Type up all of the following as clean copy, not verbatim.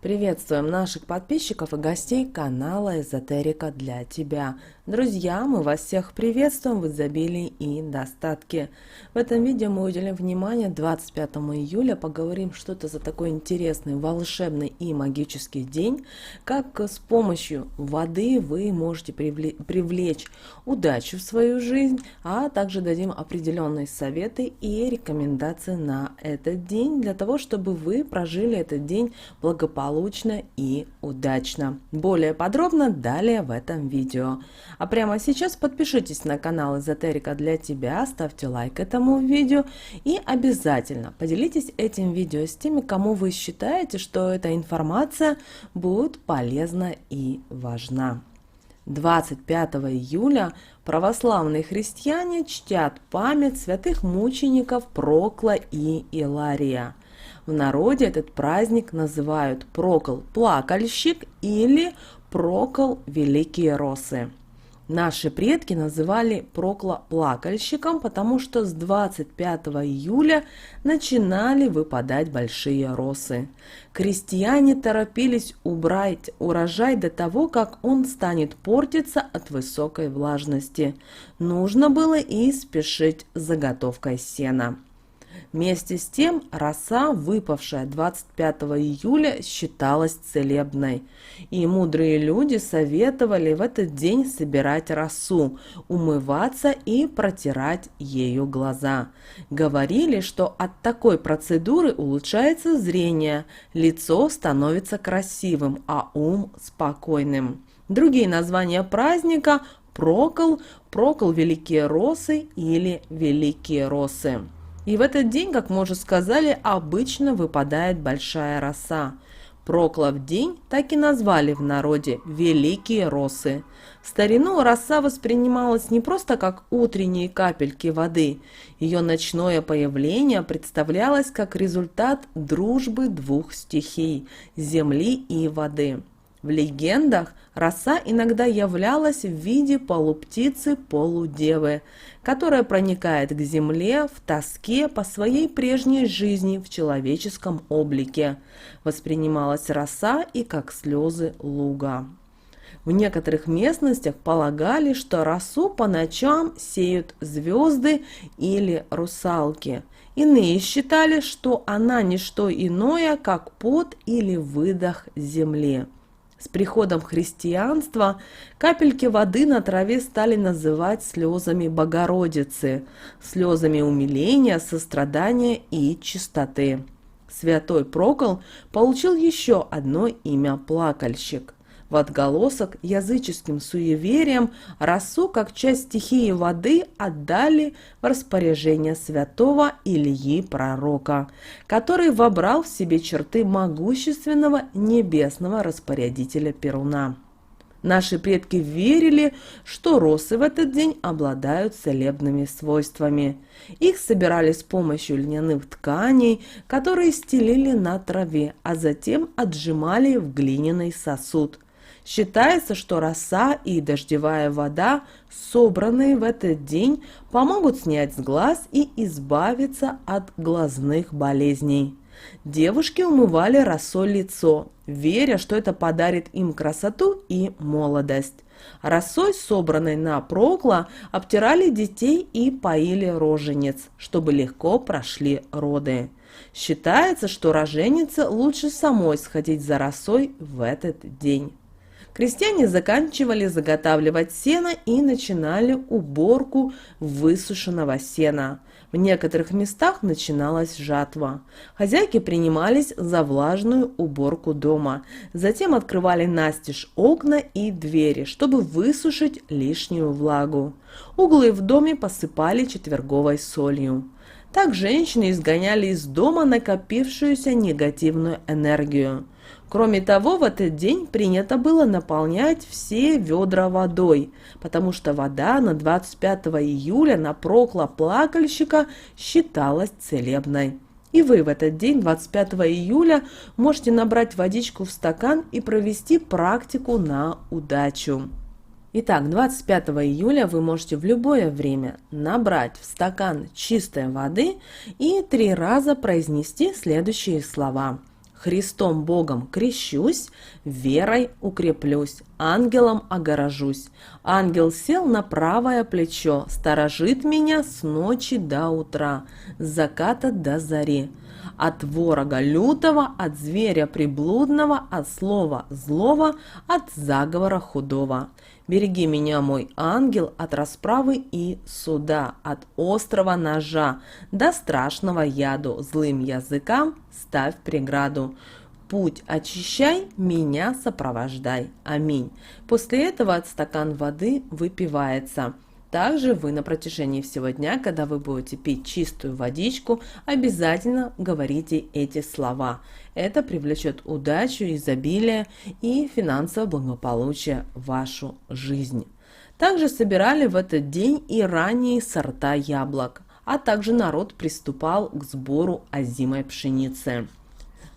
Приветствуем наших подписчиков и гостей канала Эзотерика для тебя. Друзья, мы вас всех приветствуем в изобилии и достатке. В этом видео мы уделим внимание 25 июля, поговорим, что это за такой интересный, волшебный и магический день, как с помощью воды вы можете привлечь удачу в свою жизнь, а также дадим определенные советы и рекомендации на этот день, для того, чтобы вы прожили этот день благополучно и удачно. Более подробно далее в этом видео. А прямо сейчас подпишитесь на канал Эзотерика для тебя, ставьте лайк этому видео и обязательно поделитесь этим видео с теми, кому вы считаете, что эта информация будет полезна и важна. 25 июля православные христиане чтят память святых мучеников Прокла и Илария. В народе этот праздник называют Прокл-плакальщик или Прокл-великие росы. Наши предки называли Прокла плакальщиком, потому что с 25 июля начинали выпадать большие росы. Крестьяне торопились убрать урожай до того, как он станет портиться от высокой влажности. Нужно было и спешить с заготовкой сена. Вместе с тем, роса, выпавшая 25 июля, считалась целебной, и мудрые люди советовали в этот день собирать росу, умываться и протирать ею глаза. Говорили, что от такой процедуры улучшается зрение, лицо становится красивым, а ум спокойным. Другие названия праздника – Прокл, Прокл-великие росы или Великие росы. И в этот день, как мы уже сказали, обычно выпадает большая роса. Проклов день так и назвали в народе «Великие росы». В старину роса воспринималась не просто как утренние капельки воды. Ее ночное появление представлялось как результат дружбы двух стихий – земли и воды. В легендах роса иногда являлась в виде полуптицы-полудевы, которая проникает к земле в тоске по своей прежней жизни в человеческом облике. Воспринималась роса и как слезы луга. В некоторых местностях полагали, что росу по ночам сеют звезды или русалки. Иные считали, что она не что иное, как пот или выдох земли. С приходом христианства капельки воды на траве стали называть слезами Богородицы, слезами умиления, сострадания и чистоты. Святой Прокл получил еще одно имя – плакальщик. В отголосок языческим суевериям росу как часть стихии воды отдали в распоряжение святого Ильи Пророка, который вобрал в себе черты могущественного небесного распорядителя Перуна. Наши предки верили, что росы в этот день обладают целебными свойствами. Их собирали с помощью льняных тканей, которые стелили на траве, а затем отжимали в глиняный сосуд. Считается, что роса и дождевая вода, собранные в этот день, помогут снять с глаз и избавиться от глазных болезней. Девушки умывали росой лицо, веря, что это подарит им красоту и молодость. Росой, собранной на Прокла, обтирали детей и поили рожениц, чтобы легко прошли роды. Считается, что роженице лучше самой сходить за росой в этот день. Крестьяне заканчивали заготавливать сено и начинали уборку высушенного сена. В некоторых местах начиналась жатва. Хозяйки принимались за влажную уборку дома. Затем открывали настежь окна и двери, чтобы высушить лишнюю влагу. Углы в доме посыпали четверговой солью. Так женщины изгоняли из дома накопившуюся негативную энергию. Кроме того, в этот день принято было наполнять все ведра водой, потому что вода на 25 июля на Прокла-плакальщика считалась целебной. И вы в этот день, 25 июля, можете набрать водичку в стакан и провести практику на удачу. Итак, 25 июля вы можете в любое время набрать в стакан чистой воды и 3 раза произнести следующие слова. Христом Богом крещусь, верой укреплюсь, ангелом огорожусь. Ангел сел на правое плечо, сторожит меня с ночи до утра, с заката до зари. От ворога лютого, от зверя приблудного, от слова злого, от заговора худого. Береги меня, мой ангел, от расправы и суда, от острого ножа, до страшного яду, злым языкам ставь преграду. Путь очищай, меня сопровождай. Аминь. После этого стакан воды выпивается. Также вы на протяжении всего дня, когда вы будете пить чистую водичку, обязательно говорите эти слова. Это привлечет удачу, изобилие и финансовое благополучие в вашу жизнь. Также собирали в этот день и ранние сорта яблок, а также народ приступал к сбору озимой пшеницы.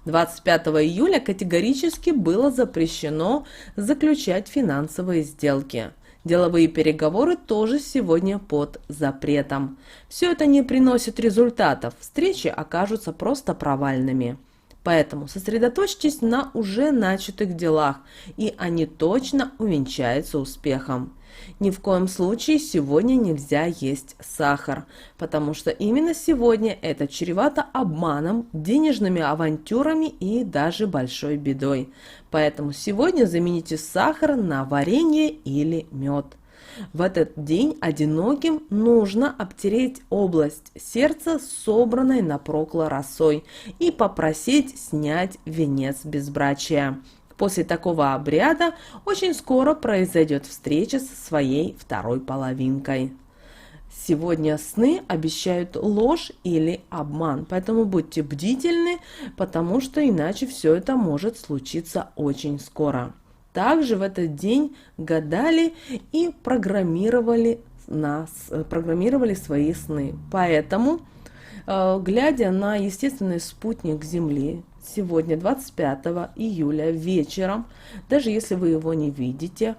25 июля категорически было запрещено заключать финансовые сделки. Деловые переговоры тоже сегодня под запретом. Все это не приносит результатов, встречи окажутся просто провальными. Поэтому сосредоточьтесь на уже начатых делах, и они точно увенчаются успехом. Ни в коем случае сегодня нельзя есть сахар, потому что именно сегодня это чревато обманом, денежными авантюрами и даже большой бедой. Поэтому сегодня замените сахар на варенье или мед. В этот день одиноким нужно обтереть область сердца, собранной на прокло росой, и попросить снять венец безбрачия. После такого обряда очень скоро произойдет встреча со своей второй половинкой. Сегодня сны обещают ложь или обман, поэтому будьте бдительны, потому что иначе все это может случиться очень скоро. Также в этот день гадали и программировали свои сны. Поэтому, глядя на естественный спутник Земли, сегодня, 25 июля, вечером, даже если вы его не видите,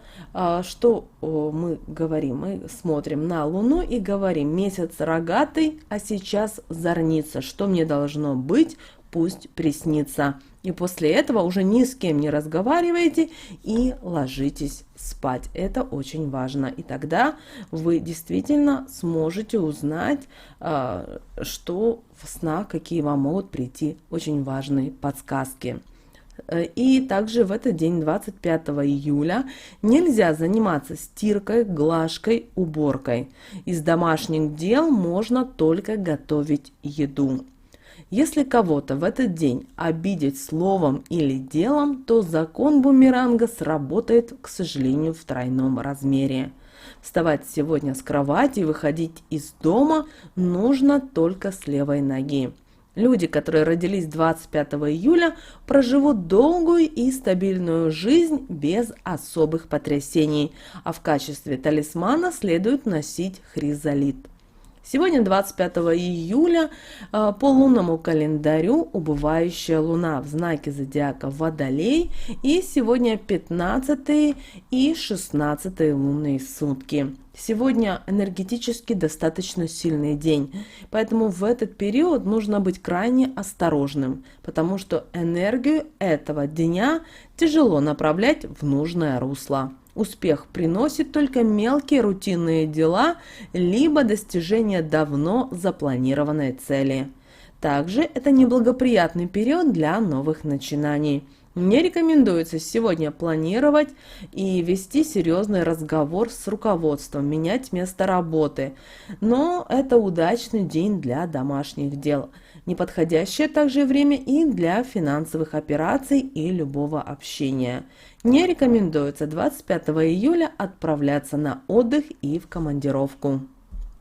что мы говорим? Мы смотрим на Луну и говорим: месяц рогатый, а сейчас зорница. Что мне должно быть, пусть приснится. И после этого уже ни с кем не разговаривайте и ложитесь спать. Это очень важно. И тогда вы действительно сможете узнать, что в снах, какие вам могут прийти очень важные подсказки. И также в этот день, 25 июля, нельзя заниматься стиркой, глажкой, уборкой. Из домашних дел можно только готовить еду. Если кого-то в этот день обидеть словом или делом, то закон бумеранга сработает, к сожалению, в тройном размере. Вставать сегодня с кровати и выходить из дома нужно только с левой ноги. Люди, которые родились 25 июля, проживут долгую и стабильную жизнь без особых потрясений, а в качестве талисмана следует носить хризолит. Сегодня, 25 июля, по лунному календарю убывающая луна в знаке зодиака Водолей, и сегодня 15 и 16 лунные сутки. Сегодня энергетически достаточно сильный день, поэтому в этот период нужно быть крайне осторожным, потому что энергию этого дня тяжело направлять в нужное русло. Успех приносит только мелкие рутинные дела, либо достижение давно запланированной цели. Также это неблагоприятный период для новых начинаний. Не рекомендуется сегодня планировать и вести серьезный разговор с руководством, менять место работы, но это удачный день для домашних дел. Неподходящее также время и для финансовых операций и любого общения. Не рекомендуется 25 июля отправляться на отдых и в командировку.